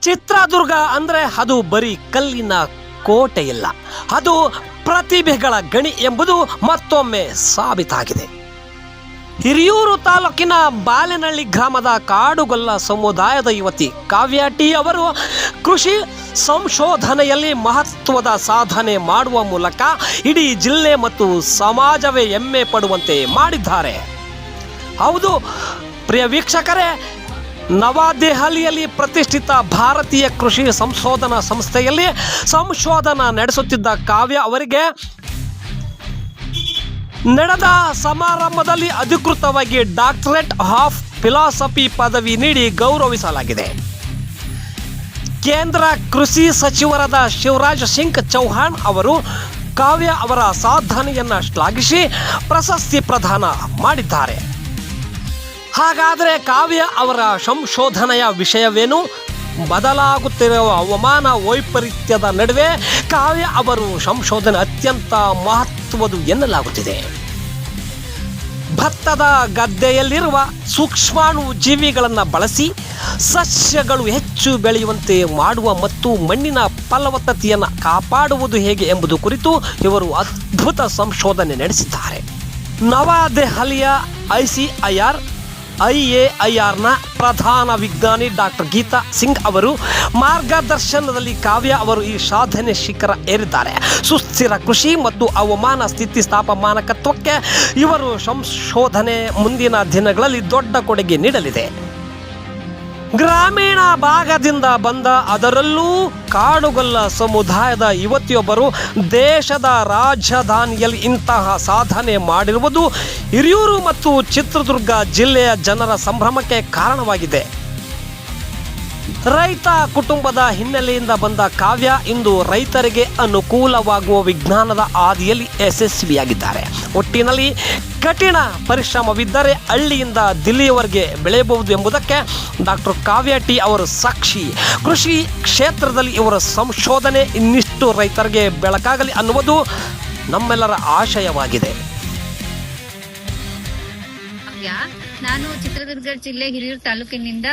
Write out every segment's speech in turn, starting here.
ಚಿತ್ರದುರ್ಗ ಅಂದರೆ ಅದು ಬರೀ ಕಲ್ಲಿನ ಕೋಟೆಯಿಲ್ಲ, ಅದು ಪ್ರತಿಭೆಗಳ ಗಣಿ ಎಂಬುದು ಮತ್ತೊಮ್ಮೆ ಸಾಬೀತಾಗಿದೆ. ಹಿರಿಯೂರು ತಾಲೂಕಿನ ಬಾಲೆನಹಳ್ಳಿ ಗ್ರಾಮದ ಕಾಡುಗೊಲ್ಲ ಸಮುದಾಯದ ಯುವತಿ ಕಾವ್ಯ ಟಿ ಅವರು ಕೃಷಿ ಸಂಶೋಧನೆಯಲ್ಲಿ ಮಹತ್ವದ ಸಾಧನೆ ಮಾಡುವ ಮೂಲಕ ಇಡೀ ಜಿಲ್ಲೆ ಮತ್ತು ಸಮಾಜವೇ ಹೆಮ್ಮೆ ಪಡುವಂತೆ ಮಾಡಿದ್ದಾರೆ. ಹೌದು ಪ್ರಿಯ ವೀಕ್ಷಕರೇ, ನವದೆಹಲಿಯಲ್ಲಿ ಪ್ರತಿಷ್ಠಿತ ಭಾರತೀಯ ಕೃಷಿ ಸಂಶೋಧನಾ ಸಂಸ್ಥೆಯಲ್ಲಿ ಸಂಶೋಧನಾ ನಡೆಸುತ್ತಿದ್ದ ಕಾವ್ಯ ಅವರಿಗೆ ನಡೆದ ಸಮಾರಂಭದಲ್ಲಿ ಅಧಿಕೃತವಾಗಿ ಡಾಕ್ಟರೇಟ್ ಆಫ್ ಫಿಲಾಸಫಿ ಪದವಿ ನೀಡಿ ಗೌರವಿಸಲಾಗಿದೆ. ಕೇಂದ್ರ ಕೃಷಿ ಸಚಿವರಾದ ಶಿವರಾಜ್ ಸಿಂಗ್ ಚೌಹಾಣ್ ಅವರು ಕಾವ್ಯ ಅವರ ಸಾಧನೆಯನ್ನು ಶ್ಲಾಘಿಸಿ ಪ್ರಶಸ್ತಿ ಪ್ರದಾನ ಮಾಡಿದ್ದಾರೆ. ಹಾಗಾದರೆ ಕಾವ್ಯ ಅವರ ಸಂಶೋಧನೆಯ ವಿಷಯವೇನು? ಬದಲಾಗುತ್ತಿರುವ ಹವಾಮಾನ ವೈಪರೀತ್ಯದ ನಡುವೆ ಕಾವ್ಯ ಅವರು ಸಂಶೋಧನೆ ಅತ್ಯಂತ ಮಹತ್ವದ್ದು ಎನ್ನಲಾಗುತ್ತಿದೆ. ಭತ್ತದ ಗದ್ದೆಯಲ್ಲಿರುವ ಸೂಕ್ಷ್ಮಾಣು ಜೀವಿಗಳನ್ನು ಬಳಸಿ ಸಸ್ಯಗಳು ಹೆಚ್ಚು ಬೆಳೆಯುವಂತೆ ಮಾಡುವ ಮತ್ತು ಮಣ್ಣಿನ ಫಲವತ್ತತೆಯನ್ನು ಕಾಪಾಡುವುದು ಹೇಗೆ ಎಂಬುದು ಕುರಿತು ಇವರು ಅದ್ಭುತ ಸಂಶೋಧನೆ ನಡೆಸಿದ್ದಾರೆ. ನವದೆಹಲಿಯ IAIRನ ಪ್ರಧಾನ ವಿಜ್ಞಾನಿ ಡಾಕ್ಟರ್ ಗೀತಾ ಸಿಂಗ್ ಅವರು ಮಾರ್ಗದರ್ಶನದಲ್ಲಿ ಕಾವ್ಯ ಅವರು ಈ ಸಾಧನೆ ಶಿಖರ ಏರಿದ್ದಾರೆ. ಸುಸ್ಥಿರ ಕೃಷಿ ಮತ್ತು ಹವಾಮಾನ ಸ್ಥಿತಿಸ್ಥಾಪಮಾನಕತ್ವಕ್ಕೆ ಇವರು ಸಂಶೋಧನೆ ಮುಂದಿನ ದಿನಗಳಲ್ಲಿ ದೊಡ್ಡ ಕೊಡುಗೆ ನೀಡಲಿದೆ. ಗ್ರಾಮೀಣ ಭಾಗದಿಂದ ಬಂದ, ಅದರಲ್ಲೂ ಕಾಡುಗೊಲ್ಲ ಸಮುದಾಯದ ಯುವತಿಯೊಬ್ಬರು ದೇಶದ ರಾಜಧಾನಿಯಲ್ಲಿ ಇಂತಹ ಸಾಧನೆ ಮಾಡಿರುವುದು ಹಿರಿಯೂರು ಮತ್ತು ಚಿತ್ರದುರ್ಗ ಜಿಲ್ಲೆಯ ಜನರ ಸಂಭ್ರಮಕ್ಕೆ ಕಾರಣವಾಗಿದೆ. ರೈತ ಕುಟುಂಬದ ಹಿನ್ನೆಲೆಯಿಂದ ಬಂದ ಕಾವ್ಯ ಇಂದು ರೈತರಿಗೆ ಅನುಕೂಲವಾಗುವ ವಿಜ್ಞಾನದ ಹಾದಿಯಲ್ಲಿ ಯಶಸ್ವಿಯಾಗಿದ್ದಾರೆ. ಒಟ್ಟಿನಲ್ಲಿ ಕಠಿಣ ಪರಿಶ್ರಮವಿದ್ದರೆ ಹಳ್ಳಿಯಿಂದ ದಿಲ್ಲಿಯವರೆಗೆ ಬೆಳೆಯಬಹುದು ಎಂಬುದಕ್ಕೆ ಡಾಕ್ಟರ್ ಕಾವ್ಯ ಟಿ ಅವರು ಸಾಕ್ಷಿ. ಕೃಷಿ ಕ್ಷೇತ್ರದಲ್ಲಿ ಇವರ ಸಂಶೋಧನೆ ಇನ್ನಿಷ್ಟು ರೈತರಿಗೆ ಬೆಳಕಾಗಲಿ ಅನ್ನುವುದು ನಮ್ಮೆಲ್ಲರ ಆಶಯವಾಗಿದೆ. ನಾನು ಚಿತ್ರದುರ್ಗ ಜಿಲ್ಲೆ ಹಿರಿಯೂರು ತಾಲೂಕಿನಿಂದ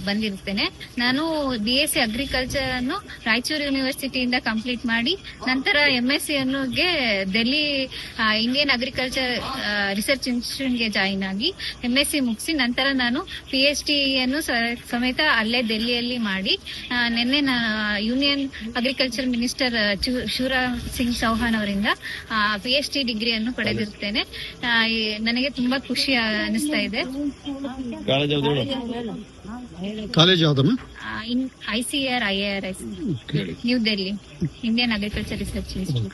ಬಂದಿರ್ತೇನೆ. ನಾನು BSc ಅಗ್ರಿಕಲ್ಚರ್ ಅನ್ನು ರಾಯಚೂರು ಯೂನಿವರ್ಸಿಟಿಯಿಂದ ಕಂಪ್ಲೀಟ್ ಮಾಡಿ ನಂತರ MSc ಅನ್ನೋಗೆ ಡೆಲ್ಲಿ ಇಂಡಿಯನ್ ಅಗ್ರಿಕಲ್ಚರ್ ರಿಸರ್ಚ್ ಇನ್ಸ್ಟಿಟ್ಯೂಟ್ಗೆ ಜಾಯಿನ್ ಆಗಿ MSc ಮುಗಿಸಿ ನಂತರ ನಾನು PhD ಅನ್ನು ಸಮೇತ ಅಲ್ಲೇ ಡೆಲ್ಲಿಯಲ್ಲಿ ಮಾಡಿ ನಿನ್ನೆ union agriculture minister Shivraj Singh Chouhan ಅವರಿಂದ PhD ಡಿಗ್ರಿಯನ್ನು ಪಡೆದಿರ್ತೇನೆ. ನನಗೆ ತುಂಬಾ ಖುಷಿ ಅನಿಸ್ತಾ ಇದೆ. ಕಾಲೇಜ್ ಯಾವ್ದಮ್ಮ? ICAR IARS New Delhi Indian agriculture research institute.